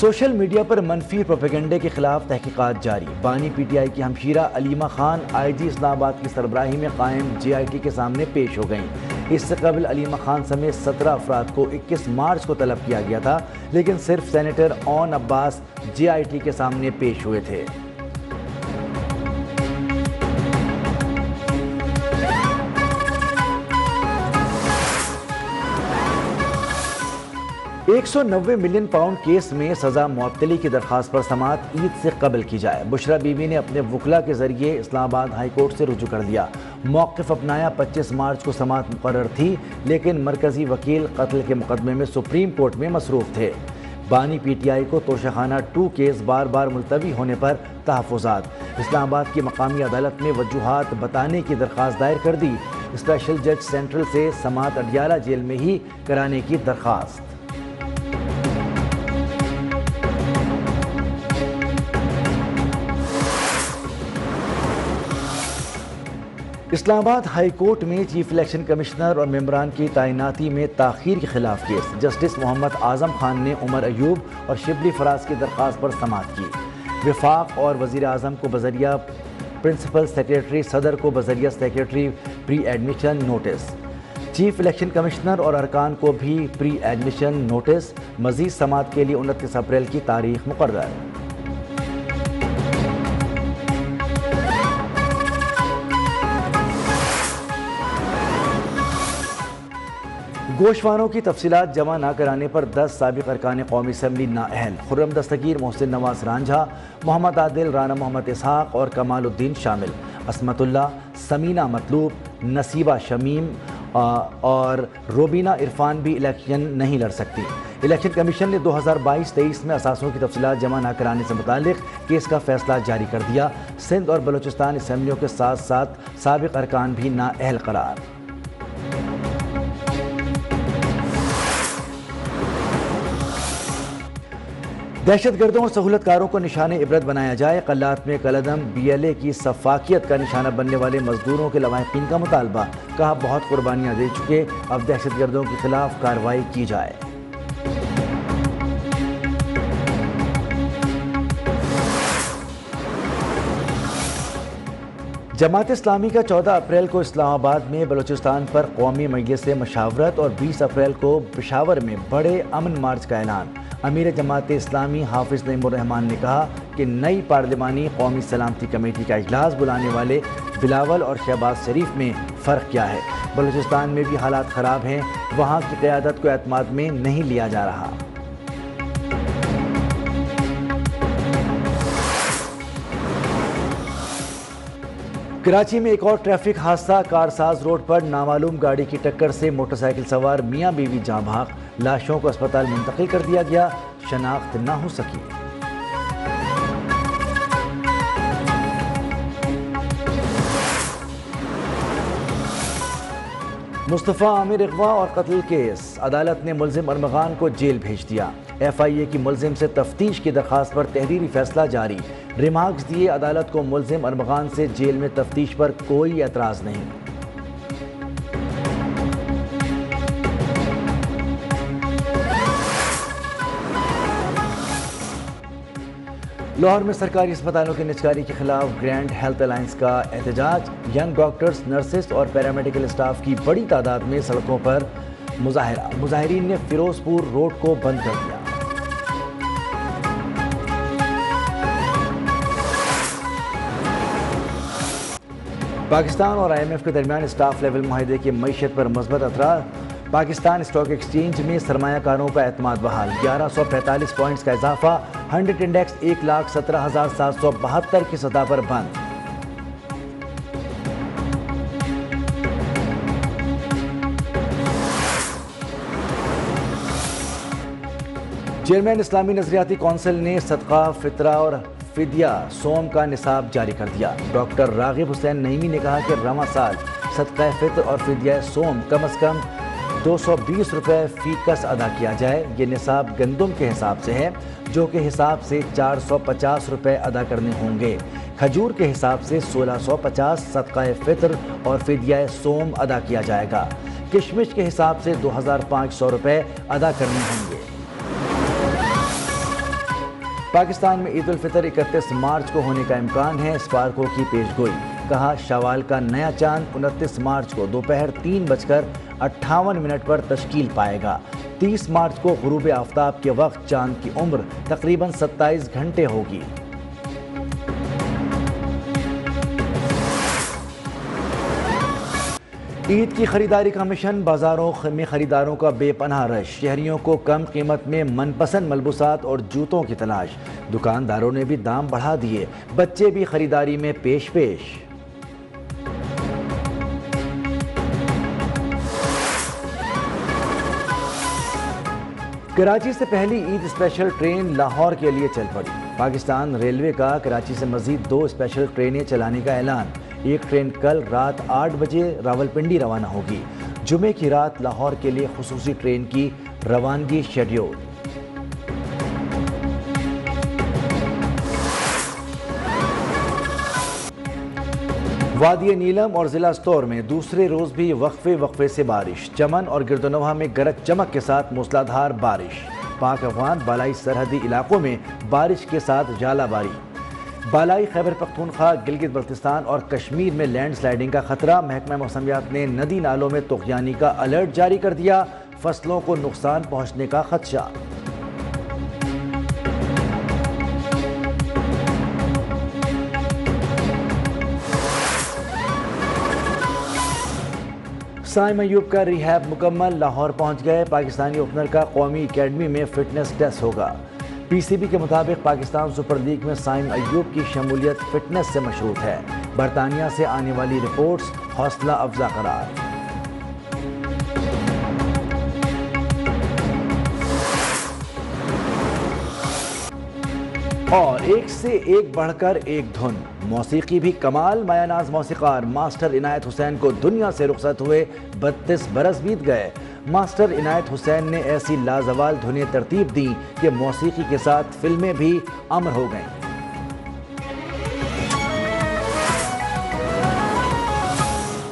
Social media پر منفی پروپیگنڈے کے خلاف تحقیقات جاری. بانی پی ٹی آئی کی ہمشیرہ علیمہ خان آئی جی اسلام آباد کی سربراہی میں قائم جے آئی ٹی کے سامنے پیش ہو گئیں. اس سے قبل علیمہ خان سمیت 17 افراد کو 21 مارچ کو طلب کیا گیا تھا، لیکن صرف senator own Abbas J I T کے سامنے پیش ہوئے تھے. 190 ملین پاؤنڈ کیس میں سزا معطلی کی درخواست پر سماعت عید سے قبل کی جائے. بشرا بی بی نے اپنے وکلا کے ذریعے اسلام آباد ہائی کورٹ سے رجوع کر دیا. موقف اپنایا. 25 مارچ کو سماعت مقرر تھی، لیکن مرکزی وکیل قتل کے مقدمے میں سپریم کورٹ میں مصروف تھے. بانی پی ٹی آئی کو توشخانہ 2 کیس بار بار ملتوی ہونے پر تحفظات. اسلام آباد کی مقامی عدالت میں وجوہات بتانے کی درخواست دائر کر دی. اسپیشل جج سینٹرل سے سماعت اڈیالہ جیل میں ہی کرانے کی درخواست. اسلام آباد ہائی کورٹ میں چیف الیکشن کمشنر اور ممبران کی تعیناتی میں تاخیر کے خلاف کیس. جسٹس محمد اعظم خان نے عمر ایوب اور شبلی فراز کی درخواست پر سماعت کی. وفاق اور وزیر اعظم کو بذریعہ پرنسپل سیکریٹری، صدر کو بذریعہ secretary pre admission notice. Chief election commissioner اور ارکان کو بھی پری ایڈمیشن نوٹس. مزید سماعت کے لیے 29 اپریل کی تاریخ مقرر. گوشواروں کی تفصیلات جمع نہ کرانے پر 10 سابق ارکان قومی اسمبلی نااہل. خرم دستگیر، محسن نواز رانجھا، محمد عادل، رانا محمد اسحاق اور کمال الدین شامل. عصمت اللہ، سمینہ مطلوب، نصیبہ شمیم اور روبینہ عرفان بھی الیکشن نہیں لڑ سکتی. الیکشن کمیشن نے 2022-23 میں اثاثوں کی تفصیلات جمع نہ کرانے سے متعلق کیس کا فیصلہ جاری کر دیا. سندھ اور بلوچستان اسمبلیوں کے ساتھ ساتھ سابق ارکان بھی نااہل قرار. دہشت گردوں اور سہولت کاروں کو نشان عبرت بنایا جائے. قلات میں کالعدم بی ایل اے کی صفاقیت کا نشانہ بننے والے مزدوروں کے لواحقین کا مطالبہ. کہا بہت قربانیاں دے چکے، اب دہشت گردوں کے خلاف کارروائی کی جائے. جماعت اسلامی کا 14 اپریل کو اسلام آباد میں بلوچستان پر قومی مجلس سے مشاورت اور 20 اپریل کو پشاور میں بڑے امن مارچ کا اعلان. امیر جماعت اسلامی حافظ نعیم الرحمان نے کہا کہ نئی پارلیمانی قومی سلامتی کمیٹی کا اجلاس بلانے والے بلاول اور شہباز شریف میں فرق کیا ہے. بلوچستان میں بھی حالات خراب ہیں، وہاں کی قیادت کو اعتماد میں نہیں لیا جا رہا. کراچی میں ایک اور ٹریفک حادثہ. کارساز روڈ پر نامعلوم گاڑی کی ٹکر سے موٹر سائیکل سوار میاں بیوی جاں بحق. لاشوں کو اسپتال منتقل کر دیا گیا، شناخت نہ ہو سکی. مصطفیٰ عامر اغوا اور قتل کیس. عدالت نے ملزم ارمغان کو جیل بھیج دیا. ایف آئی اے کی ملزم سے تفتیش کی درخواست پر تحریری فیصلہ جاری. ریمارکس دیے. عدالت کو ملزم ارمغان سے جیل میں تفتیش پر کوئی اعتراض نہیں. لاہور میں سرکاری اسپتالوں کی نجکاری کے خلاف گرینڈ ہیلتھ الائنس کا احتجاج. ینگ ڈاکٹرز، نرسز اور پیرامیڈیکل اسٹاف کی بڑی تعداد میں سڑکوں پر مظاہرہ. مظاہرین نے فیروز پور روڈ کو بند کر دیا. پاکستان اور آئی ایم ایف کے درمیان اسٹاف لیول معاہدے کے معیشت پر مثبت اثرات. پاکستان اسٹاک ایکسچینج میں سرمایہ کاروں کا اعتماد بحال. 1145 پوائنٹس کا اضافہ. 100 انڈیکس 1,17,772 کی سطح پر بند. چیئرمین اسلامی نظریاتی کونسل نے صدقہ، فطرہ اور فدیہ سوم کا نصاب جاری کر دیا. ڈاکٹر راغب حسین نعیمی نے کہا کہ رواں سال صدقہ فطر اور فدیہ سوم کم از کم 220 روپے فی کس ادا کیا جائے. یہ نصاب گندم کے حساب سے ہے، جو کہ حساب سے 450 روپے ادا کرنے ہوں گے. کھجور کے حساب سے 1650 صدقہ فطر اور فدیہ سوم ادا کیا جائے گا. کشمش کے حساب سے 2500 روپے ادا کرنے ہوں گے. پاکستان میں عید الفطر 31 مارچ کو ہونے کا امکان ہے، اسپارکو کی پیش گوئی۔ کہا شوال کا نیا چاند 29 مارچ کو دوپہر 3:58 پر تشکیل پائے گا۔ 30 مارچ کو غروب آفتاب کے وقت چاند کی عمر تقریباً 27 گھنٹے ہوگی۔ عید کی خریداری کا مشن، بازاروں میں خریداروں کا بے پناہ رش، شہریوں کو کم قیمت میں من پسند ملبوسات اور جوتوں کی تلاش، دکانداروں نے بھی دام بڑھا دیے، بچے بھی خریداری میں پیش پیش۔ کراچی سے پہلی عید اسپیشل ٹرین لاہور کے لیے چل پڑی۔ پاکستان ریلوے کا کراچی سے مزید 2 اسپیشل ٹرینیں چلانے کا اعلان۔ ایک ٹرین کل رات 8 بجے راولپنڈی روانہ ہوگی۔ جمعے کی رات لاہور کے لیے خصوصی ٹرین کی روانگی شیڈیول۔ وادی نیلم اور ضلع استور میں دوسرے روز بھی وقفے سے بارش، چمن اور گردنوہا میں گرج چمک کے ساتھ موسلادھار بارش، پاک افغان بالائی سرحدی علاقوں میں بارش کے ساتھ ژالہ باری، بالائی خیبر پختونخوا، گلگت بلتستان اور کشمیر میں لینڈ سلائیڈنگ کا خطرہ، محکمہ موسمیات نے ندی نالوں میں طغیانی کا الرٹ جاری کر دیا، فصلوں کو نقصان پہنچنے کا خدشہ۔ سائم ایوب کا ریہیب مکمل، لاہور پہنچ گئے۔ پاکستانی اوپنر کا قومی اکیڈمی میں فٹنس ٹیسٹ ہوگا۔ پی سی بی کے مطابق پاکستان سپر لیگ میں سائم ایوب کی شمولیت فٹنس سے مشروط ہے۔ برطانیہ سے آنے والی رپورٹس حوصلہ افزا قرار۔ اور ایک سے ایک بڑھ کر ایک دھن، موسیقی بھی کمال، مایہ ناز موسیقار ماسٹر عنایت حسین کو دنیا سے رخصت ہوئے 32 برس بیت گئے۔ ماسٹر عنایت حسین نے ایسی لازوال دھنیں ترتیب دیں کہ موسیقی کے ساتھ فلمیں بھی امر ہو گئیں۔